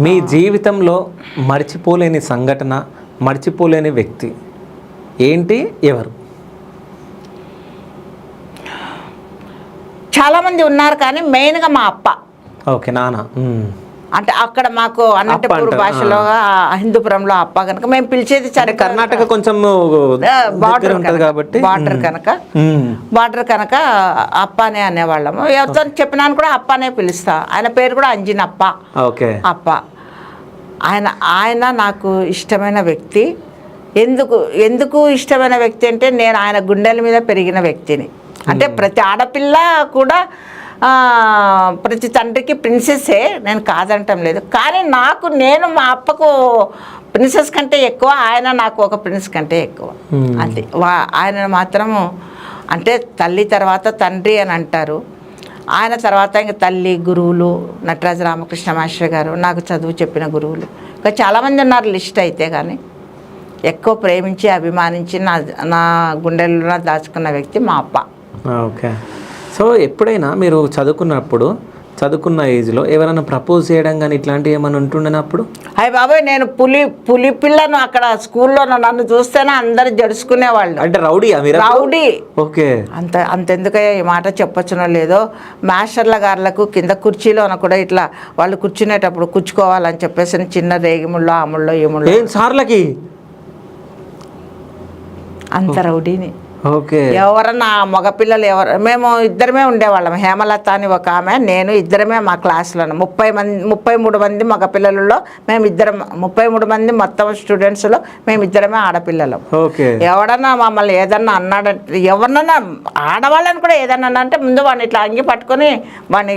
మీ జీవితంలో మర్చిపోలేని సంఘటన, మర్చిపోలేని వ్యక్తి ఏంటి, ఎవరు? చాలామంది ఉన్నారు కానీ మెయిన్గా మా అప్ప. ఓకే, నాన్న. అంటే అక్కడ మాకు అనంతపూర్ భాషలో హిందూపురంలో అప్ప కనుక మేము పిలిచేది కర్ణాటక కొంచెం బార్డర్ కనుక అప్ప అనే అనేవాళ్ళము. ఎవరితో చెప్పినాను కూడా అప్ప అనే పిలుస్తా. ఆయన పేరు కూడా అంజినప్ప. ఓకే, అప్ప. ఆయన నాకు ఇష్టమైన వ్యక్తి. ఎందుకు ఇష్టమైన వ్యక్తి అంటే నేను ఆయన గుండెల మీద పెరిగిన వ్యక్తిని. అంటే ప్రతి ఆడపిల్ల కూడా ప్రతి తండ్రికి ప్రిన్సెస్సే, నేను కాదంటం లేదు. కానీ నేను మా అప్పకు ప్రిన్సెస్ కంటే ఎక్కువ, ఆయన నాకు ఒక ప్రిన్స్ కంటే ఎక్కువ. అంతే. ఆయన మాత్రము అంటే తల్లి తర్వాత తండ్రి అని అంటారు. ఆయన తర్వాత ఇంకా తల్లి, గురువులు, నటరాజ రామకృష్ణ మాస్టర్ గారు నాకు చదువు చెప్పిన గురువులు, ఇంకా చాలామంది ఉన్నారు లిస్ట్ అయితే. కానీ ఎక్కువ ప్రేమించి అభిమానించి నా గుండెల్లో దాచుకున్న వ్యక్తి మా అప్ప. ఓకే. సో ఎప్పుడైనా మీరు చదువుకున్న ఏజ్లో ఎవరైనా ప్రపోజ్ చేయడం కానీ ఇట్లాంటివి ఏమైనా ఉంటుండేనప్పుడు? అయ్య బాబాయ్, నేను పులి పిల్లను అక్కడ స్కూల్లో నన్ను చూస్తేనే అందరు జడుచుకునేవాళ్ళు. అంటే రౌడీ. ఓకే. అంతెందుకయ్యా ఈ మాట చెప్పొచ్చునో లేదో, మాస్టర్ల గారులకు కింద కుర్చీలోన కూడా ఇట్లా వాళ్ళు కూర్చునేటప్పుడు కూర్చుకోవాలని చెప్పేసి చిన్న రేగిముళ్ళో అముళ్ళో ఏముళ్ళో సార్లకి అంత రౌడీని. ఓకే. ఎవరన్నా మగపిల్లలు మేము ఇద్దరమే ఉండేవాళ్ళం. హేమలత అని ఒక ఆమె, నేను ఇద్దరమే మా క్లాస్లో. 33 మంది మగపిల్లలలో మేము ఇద్దరం, 33 మంది మొత్తం స్టూడెంట్స్లో మేము ఇద్దరమే ఆడపిల్లలం. ఎవడన్నా మమ్మల్ని ఏదన్నా అన్నాడంటే, ఎవరినన్నా ఆడవాళ్ళని కూడా ఏదన్నా అంటే ముందు వాడిని ఇట్లా అంగి పట్టుకొని వాడిని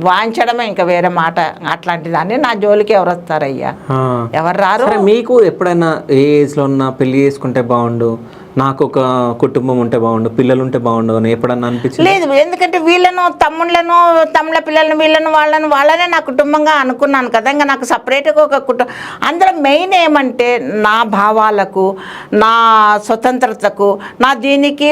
వాయించడమే, ఇంకా వేరే మాట. అట్లాంటి దాన్ని నా జోలికి ఎవరు వస్తారయ్యా? ఎవరు రారు. మీకు ఎప్పుడైనా ఏ ఏజ్లో ఉన్నా పెళ్లి చేసుకుంటే బాగుండు, నాకు ఒక కుటుంబం ఉంటే బాగుండు, పిల్లలు ఉంటే బాగుండు అని ఎప్పుడన్నా అనిపించింది? లేదు. ఎందుకంటే వీళ్ళను తమ్ముళ్ళ పిల్లలను వాళ్ళనే నా కుటుంబంగా అనుకున్నాను కదా. ఇంకా నాకు సపరేట్గా ఒక కుటుంబం. అందులో మెయిన్ ఏమంటే నా భావాలకు, నా స్వతంత్రతకు, నా దీనికి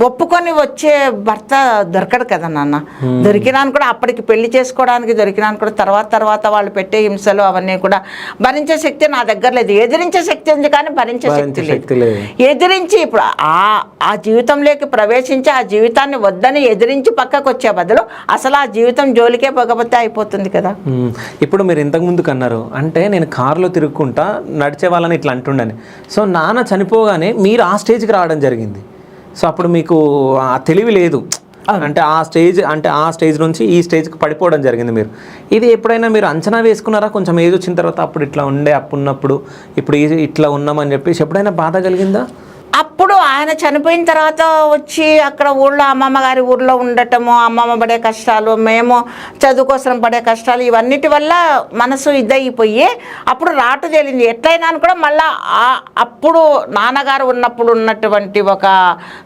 ఒప్పుకొని వచ్చే భర్త దొరకడు కదా నాన్న. దొరికినాను కూడా అప్పటికి పెళ్లి చేసుకోవడానికి దొరికినాను కూడా తర్వాత వాళ్ళు పెట్టే హింసలు అవన్నీ కూడా భరించే శక్తి నా దగ్గర లేదు. ఎదిరించే శక్తి ఉంది కానీ భరించే శక్తి లేదు. ఎదిరించి ఇప్పుడు ఆ జీవితంలోకి ప్రవేశించి ఆ జీవితాన్ని వద్దని ఎదిరించి పక్కకు వచ్చే బదులు అసలు ఆ జీవితం జోలికే పోకపోతే అయిపోతుంది కదా. ఇప్పుడు మీరు ఇంతకుముందుకు అన్నారు అంటే నేను కారులో తిరుగుకుంటా నడిచే వాళ్ళని ఇట్లా అంటుండని. సో నాన్న చనిపోగానే మీరు ఆ స్టేజ్కి రావడం జరిగింది. సో అప్పుడు మీకు ఆ తెలివి లేదు, అంటే ఆ స్టేజ్ నుంచి ఈ స్టేజ్కి పడిపోవడం జరిగింది. మీరు ఇది ఎప్పుడైనా మీరు అంచనా వేసుకున్నారా? కొంచెం ఏజ్ వచ్చిన తర్వాత అప్పుడు ఇట్లా ఉండే, అప్పుడున్నప్పుడు ఇప్పుడు ఇట్లా ఉన్నామని చెప్పేసి ఎప్పుడైనా బాధ కలిగిందా? అప్పుడు ఆయన చనిపోయిన తర్వాత వచ్చి అక్కడ ఊళ్ళో అమ్మమ్మ గారి ఊళ్ళో ఉండటము, అమ్మమ్మ పడే కష్టాలు, మేము చదువు కోసం పడే కష్టాలు, ఇవన్నిటి వల్ల మనసు ఇదైపోయి అప్పుడు రాటు తేలింది. ఎట్లయినా కూడా మళ్ళీ అప్పుడు నాన్నగారు ఉన్నప్పుడు ఉన్నటువంటి ఒక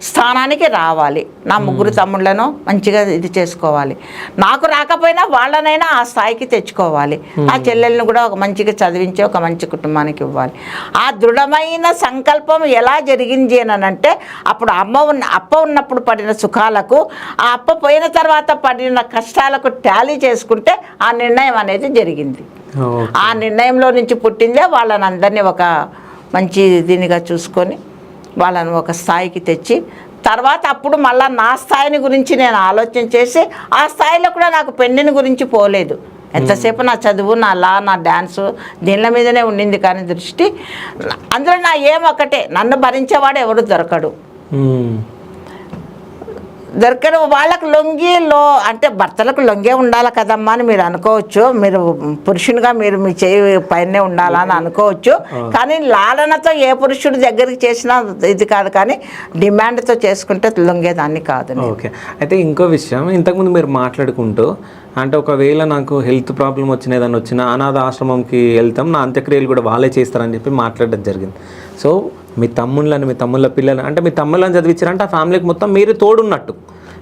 స్థానానికి రావాలి. నా 3 తమ్ముళ్ళను మంచిగా ఇది చేసుకోవాలి. నాకు రాకపోయినా వాళ్ళనైనా ఆ స్థాయికి తెచ్చుకోవాలి. ఆ చెల్లెల్ని కూడా ఒక మంచిగా చదివించి ఒక మంచి కుటుంబానికి ఇవ్వాలి. ఆ దృఢమైన సంకల్పం ఎలా జరిగింది అని అంటే అప్పుడు అప్ప ఉన్నప్పుడు పడిన సుఖాలకు, ఆ అప్ప పోయిన తర్వాత పడిన కష్టాలకు టాలీ చేసుకుంటే ఆ నిర్ణయం అనేది జరిగింది. ఆ నిర్ణయంలో నుంచి పుట్టిందే వాళ్ళని అందరినీ ఒక మంచి దీనిగా చూసుకొని వాళ్ళని ఒక స్థాయికి తెచ్చి తర్వాత అప్పుడు మళ్ళీ నా స్థాయిని గురించి నేను ఆలోచన చేసి ఆ స్థాయిలో కూడా నాకు పెళ్లిని గురించి పోలేదు. ఎంతసేపు నా చదువు, నా నా డ్యాన్సు దీనిల మీదనే ఉండింది. కానీ దృష్టి అందులో నా ఒకటే, నన్ను భరించేవాడు ఎవడు దొరకడు. వాళ్ళకు అంటే భర్తలకు లొంగే ఉండాలి కదమ్మా అని మీరు అనుకోవచ్చు. మీరు పురుషునిగా మీరు మీ చేయి పైనే ఉండాలని అనుకోవచ్చు. కానీ లాలనతో ఏ పురుషుడి దగ్గరికి చేసినా ఇది కాదు. కానీ డిమాండ్తో చేసుకుంటే లొంగేదాన్ని కాదు. ఓకే. అయితే ఇంకో విషయం, ఇంతకుముందు మీరు మాట్లాడుకుంటూ అంటే ఒకవేళ నాకు హెల్త్ ప్రాబ్లం ఏదైనా వచ్చినా అనాథ ఆశ్రమంకి వెళ్తాం, నా అంత్యక్రియలు కూడా వాళ్ళే చేస్తారని చెప్పి మాట్లాడడం జరిగింది. సో మీ తమ్ముళ్ళ పిల్లలు అంటే మీ తమ్ముళ్ళని చదివించారంటే ఆ ఫ్యామిలీకి మొత్తం మీరు తోడున్నట్టు.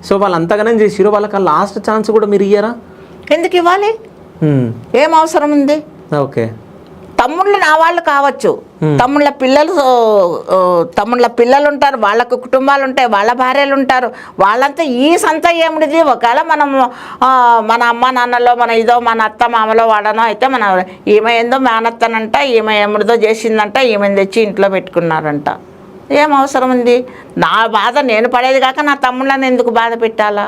సో వాళ్ళు అంతగానే చేసిరు, వాళ్ళకి ఆ లాస్ట్ ఛాన్స్ కూడా మీరు ఇయ్యారా? ఎందుకు ఇవ్వాలి? ఏం అవసరం ఉంది? ఓకే. తమ్ముళ్ళు నా వాళ్ళు కావచ్చు, తమ్ముళ్ళ పిల్లలు ఉంటారు, వాళ్ళకు కుటుంబాలు ఉంటాయి, వాళ్ళ భార్యలు ఉంటారు, వాళ్ళంతా ఈ సంత ఏమిటిది. ఒకవేళ మనం మన అమ్మ నాన్నలో మన ఇదో మన అత్త మామలో వాడనో అయితే మన ఈమె ఏందో మేనత్తనంట, ఈమె ఏమిడిదో చేసిందంట, ఈమెను తెచ్చి ఇంట్లో పెట్టుకున్నారంట. ఏం అవసరం ఉంది? నా బాధ నేను పడేది కాక నా తమ్ముళ్ళని ఎందుకు బాధ పెట్టాలా?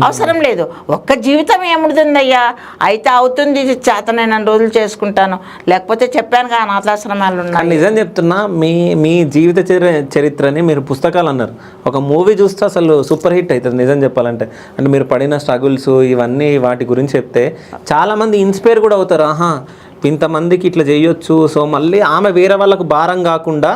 అవసరం లేదు. ఒక్క జీవితం ఏముడుతుందయ్యా, అయితే అవుతుంది, చేతనైన రోజులు చేసుకుంటాను, లేకపోతే చెప్పాను కదా అనాథాశ్రమాలు ఉన్నాయి. నిజం చెప్తున్నా, మీ జీవిత చరిత్రని మీరు పుస్తకాలు అన్నారు, ఒక మూవీ చూస్తే అసలు సూపర్ హిట్ అవుతుంది నిజం చెప్పాలంటే. అంటే మీరు పడిన స్ట్రగుల్స్ ఇవన్నీ వాటి గురించి చెప్తే చాలామంది ఇన్స్పైర్ కూడా అవుతారు. ఆహా, ఇంతమందికి ఇట్లా చేయొచ్చు. సో మళ్ళీ ఆమె వేరే వాళ్ళకు భారం కాకుండా,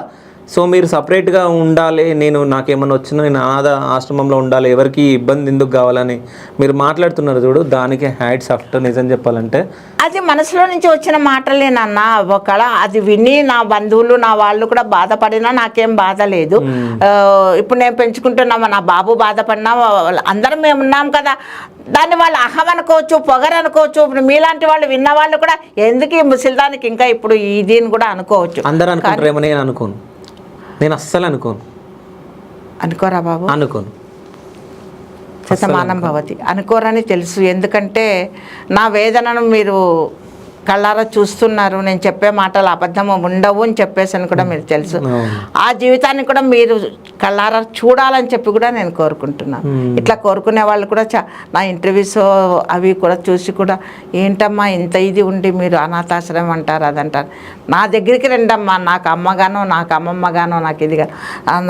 సో మీరు సపరేట్గా ఉండాలి, నాకేమన్నా వచ్చినా నేను అనాథ ఆశ్రమంలో ఉండాలి, ఎవరికి ఇబ్బంది ఎందుకు కావాలని మీరు మాట్లాడుతున్నారు చూడు, దానికి హ్యాట్స్ ఆఫ్. నిజం చెప్పాలంటే అది మనసులో నుంచి వచ్చిన మాటలేనన్నా. ఒకవేళ అది విని నా బంధువులు నా వాళ్ళు కూడా బాధపడినా నాకేం బాధ లేదు. ఇప్పుడు నేను పెంచుకుంటున్నామా, నా బాబు బాధపడినా అందరం మేము ఉన్నాం కదా, దాన్ని వాళ్ళు అహం అనుకోవచ్చు, పొగరు అనుకోవచ్చు. ఇప్పుడు మీలాంటి వాళ్ళు విన్న వాళ్ళు కూడా ఎందుకు ఈ ముసలిదానికి ఇంకా ఇప్పుడు దీన్ని కూడా అనుకోవచ్చు. అందరూ అనుకుంటారేమో, నేను అనుకోను, నేను అస్సలు అనుకోను. అనుకోరా బాబు? అనుకోను. శతమానం భవతి. అనుకోరని తెలుసు, ఎందుకంటే నా వేదనను మీరు కళ్ళారా చూస్తున్నారు. నేను చెప్పే మాటలు అబద్ధము ఉండవు అని చెప్పేసి కూడా మీరు తెలుసు. ఆ జీవితాన్ని కూడా మీరు కళ్ళారా చూడాలని చెప్పి కూడా నేను కోరుకుంటున్నాను. ఇట్లా కోరుకునే వాళ్ళు కూడా నా ఇంటర్వ్యూస్ అవి కూడా చూసి కూడా, ఏంటమ్మా ఇంత ఇది ఉండి మీరు అనాథాశ్రమం అంటారు అదంటారు. నా దగ్గరికి రండమ్మా, నాకు అమ్మగానో నాకు అమ్మమ్మగానో నాకు ఇది గానో.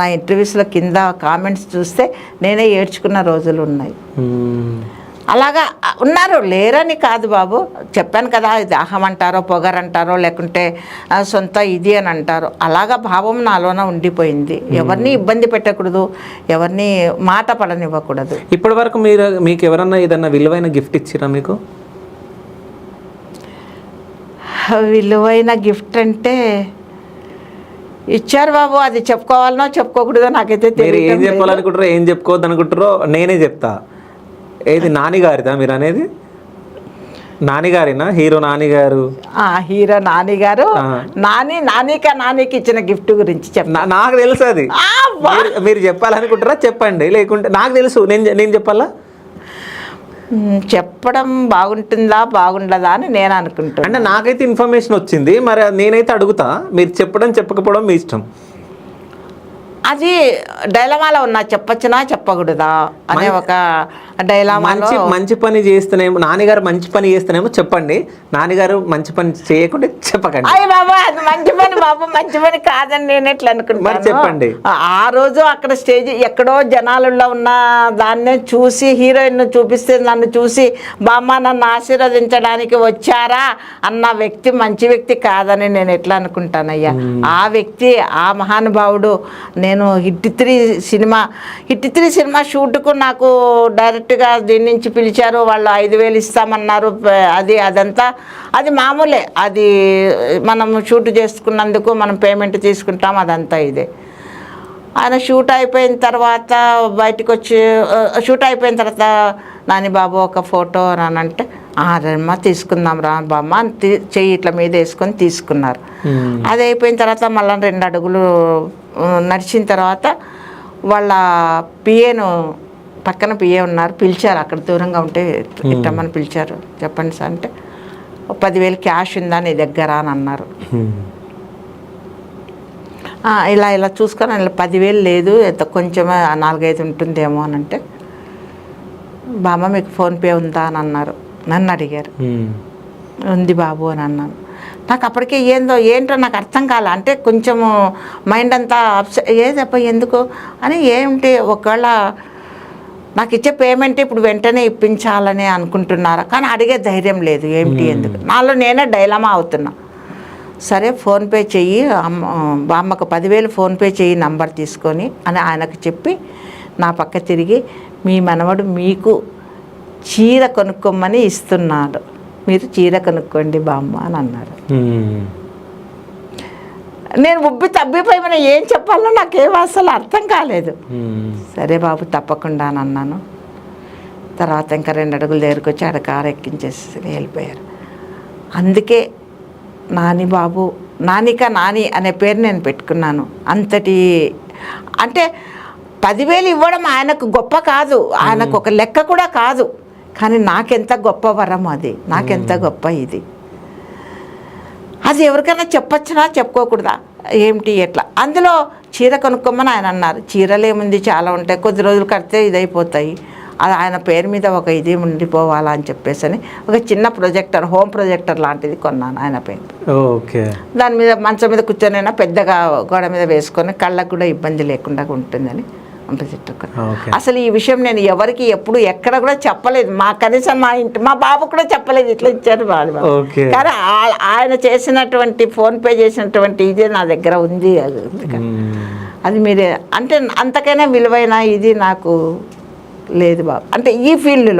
నా ఇంటర్వ్యూస్లో కింద కామెంట్స్ చూస్తే నేనే ఏడ్చుకున్న రోజులు ఉన్నాయి. అలాగా ఉన్నారు, లేరని కాదు బాబు. చెప్పాను కదా, ఇది అహం అంటారో పొగరంటారో లేకుంటే సొంత ఇది అని అంటారో, అలాగా భావం నాలోన ఉండిపోయింది. ఎవరిని ఇబ్బంది పెట్టకూడదు, ఎవరిని మాట పడనివ్వకూడదు. ఇప్పటి వరకు మీకు ఎవరన్నా ఏదన్నా విలువైన గిఫ్ట్ ఇచ్చిరా? మీకు విలువైన గిఫ్ట్ అంటే ఇచ్చారు బాబు. అది చెప్పుకోవాలనో చెప్పుకోకూడదో నాకైతే తెలియదు. ఏం చెప్పాలనుకుంటారో ఏం చెప్పుకోవద్దు అనుకుంటారో నేనే చెప్తా. ఏది నానిగారిదా మీరు అనేది? నానిగారినా? హీరో నానిగారు? హీరో నానిగారు. నానికి ఇచ్చిన గిఫ్ట్ గురించి చెప్తా. నాకు తెలుసు అది. మీరు చెప్పాలనుకుంటారా చెప్పండి, లేకుంటే నాకు తెలుసు, నేను చెప్పాలా? చెప్పడం బాగుండదా అని నేను అనుకుంటాను. అంటే నాకైతే ఇన్ఫర్మేషన్ వచ్చింది, మరి నేనైతే అడుగుతా. మీరు చెప్పడం చెప్పకపోవడం మీ ఇష్టం. అది డైలమాలో ఉన్నా, చెప్పచ్చునా చెప్పకూడదా అనే ఒక డైలామాలో. మంచి పని చేస్తేనేమో, నాన్నగారు మంచి పని చేస్తేనేమో చెప్పండి, నాన్నగారు మంచి పని చేయకుండా చెప్పకండి. అయ్యి బాబా, అది మంచి పని బాబు, మంచి పని కాదని నేను ఎట్లా అనుకుంటాను. చెప్పండి. ఆ రోజు అక్కడ స్టేజ్ ఎక్కడో జనాలలో ఉన్న దాన్నే చూసి, హీరోయిన్ చూపిస్తే నన్ను చూసి బామ్మ నన్ను ఆశీర్వదించడానికి వచ్చారా అన్న వ్యక్తి మంచి వ్యక్తి కాదని నేను ఎట్లా అనుకుంటానయ్యా. ఆ వ్యక్తి, ఆ మహానుభావుడు. నేను హిట్ 3 సినిమా షూట్కు నాకు డైరెక్ట్గా దీని నుంచి పిలిచారు. వాళ్ళు 5,000 ఇస్తామన్నారు. అదంతా అది మామూలే. అది మనం షూట్ చేసుకున్నందుకు మనం పేమెంట్ తీసుకుంటాం, అదంతా ఇదే. ఆయన షూట్ అయిపోయిన తర్వాత బయటకు వచ్చి, షూట్ అయిపోయిన తర్వాత నాని బాబు ఒక ఫోటో అని అంటే, రమ్మా తీసుకుందాం రా బామ్మ అని చెయ్యి ఇట్లా మీద వేసుకొని తీసుకున్నారు. అది అయిపోయిన తర్వాత మళ్ళీ 2 అడుగులు నడిచిన తర్వాత వాళ్ళ పిఏను, పక్కన పిఏ ఉన్నారు, పిలిచారు. అక్కడ దూరంగా ఉంటే ఇట్టమ్మని పిలిచారు. చెప్పండి సార్ అంటే, 10,000 క్యాష్ ఉందా నీ దగ్గర అని అన్నారు. ఇలా చూసుకొని 10,000 లేదు, కొంచెమే 4-5 ఉంటుందేమో అని అంటే, బామ్మ మీకు ఫోన్పే ఉందా అని అన్నారు. నన్ను అడిగారు. ఉంది బాబు అని అన్నాను. నాకు అప్పటికే ఏంటో నాకు అర్థం కాలే. అంటే కొంచెము మైండ్ అంతా ఏదప్ప ఎందుకు అని, ఏమిటి ఒకవేళ నాకు ఇచ్చే పేమెంట్ ఇప్పుడు వెంటనే ఇప్పించాలని అనుకుంటున్నారా, కానీ అడిగే ధైర్యం లేదు. ఏమిటి ఎందుకు, నాలో నేనే డైలమా అవుతున్నా. సరే ఫోన్పే చెయ్యి, బామ్మకు 10,000 ఫోన్పే చెయ్యి నంబర్ తీసుకొని అని ఆయనకు చెప్పి, నా పక్క తిరిగి మీ మనవడు మీకు చీర కొనుక్కోమని ఇస్తున్నాడు, మీరు చీర కొనుక్కోండి బామ్మ అని అన్నారు. నేను తబ్బిపోయి మనం ఏం చెప్పాలో నాకేం అసలు అర్థం కాలేదు. సరే బాబు తప్పకుండా అని అన్నాను. తర్వాత ఇంకా 2 అడుగుల దగ్గరికి వచ్చి ఆడ కారు ఎక్కించేసి వెళ్ళిపోయారు. అందుకే నాని బాబు, నానిక నాని అనే పేరు నేను పెట్టుకున్నాను. అంతటి అంటే 10,000 ఇవ్వడం ఆయనకు గొప్ప కాదు, ఆయనకు ఒక లెక్క కూడా కాదు, కానీ నాకెంత గొప్ప వరం అది, నాకెంత గొప్ప ఇది. అది ఎవరికైనా చెప్పొచ్చునా చెప్పుకోకూడదా ఏమిటి ఎట్లా. అందులో చీర కొనుక్కోమని ఆయన అన్నారు. చీరలు ఏముంది, చాలా ఉంటాయి, కొద్ది రోజులు కడితే ఇదైపోతాయి, అది ఆయన పేరు మీద ఒక ఇది ఉండిపోవాలా అని చెప్పేసి అని ఒక చిన్న ప్రొజెక్టర్, హోమ్ ప్రొజెక్టర్ లాంటిది కొన్నాను ఆయన పేరు. ఓకే. దాని మీద మంచం మీద కూర్చొనైనా పెద్దగా గోడ మీద వేసుకొని కళ్ళకు కూడా ఇబ్బంది లేకుండా ఉంటుందని ప్రొజెక్టర్. అసలు ఈ విషయం నేను ఎవరికి ఎప్పుడు ఎక్కడ కూడా చెప్పలేదు, కనీసం మా బాబు కూడా చెప్పలేదు, ఇట్లా ఇచ్చారు వాళ్ళు. కానీ ఆయన చేసినటువంటి ఫోన్పే చేసినటువంటి ఇదే నా దగ్గర ఉంది. అది మీరే అంటే అంతకైనా విలువైన ఇది నాకు లేదు బాబు, అంటే ఈ ఫీల్డ్లో.